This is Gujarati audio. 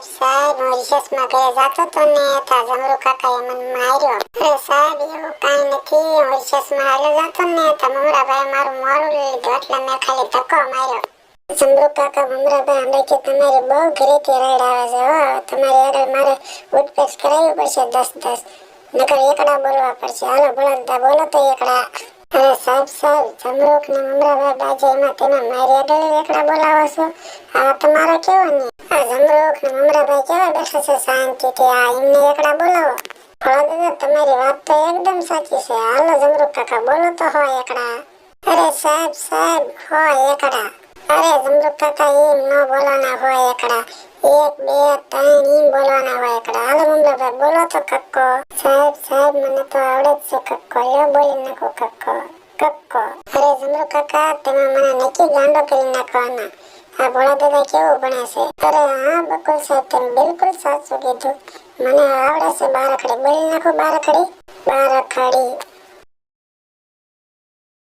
સાહેબ હું રિસેસમાં ઘરે જાતો તો ને તા જમરૂ કાકાએ મને માર્યો. અરે સાહેબ એવું કાંઈ નથી, હું રિસેસમાં હાલ્યો જાતો ને તા મમરાભાઈ મારું મોઢું લીધું એટલે મેં ખાલી ધક્કો માર્યો. જમરૂ કાકા મમરાભાઈ અમે કે તમારી બહુ ઘરેથી રાડ આવે છે હો, તમારી આગળ મારે ઉઠપેઠ કરાવવી પડશે 10-10 નકર એકડા બોલવા પડશે. હાલો બોલતા બોલો તો એકડા. અરે સાહેબ જમરૂખ ને મમરાભાઈ બાજે એમાં તમે મારી આગળ એકડા બોલાવો છો? આ તમારો કેવો ને આ જમરૂખ ને મમરાભાઈ કેવા બેઠા છે શાંતિથી, આ એમને એકડા બોલાવો. દાદા તમારી વાત તો એકદમ સાચી છે, હાલો જમરૂખ કાકા બોલો તો હો એકડા. અરે સાહેબ હો એકડા. અરે જમરૂખ કાકા એમ ન બોલવાના હોય એકડા, 1 2 3 એમ બોલવાના હોય એકડા. હાલો મમરાભાઈ બોલો તો કક્કો. સાહેબ મને તો આવડે જ છે કક્કો, લ્યો બોલી નાખો કક્કો. અરે જમરૂખ કાકા તમે મને નક્કી ગાંડો કરી નાખવાના. આ ભોળા દાદા કેવું ભણે છે? અરે હા બકુલ સાહેબ તમે બિલકુલ સાચું કીધું, મને આવડે છે બારખડી. બોલી નાખો બારખડી.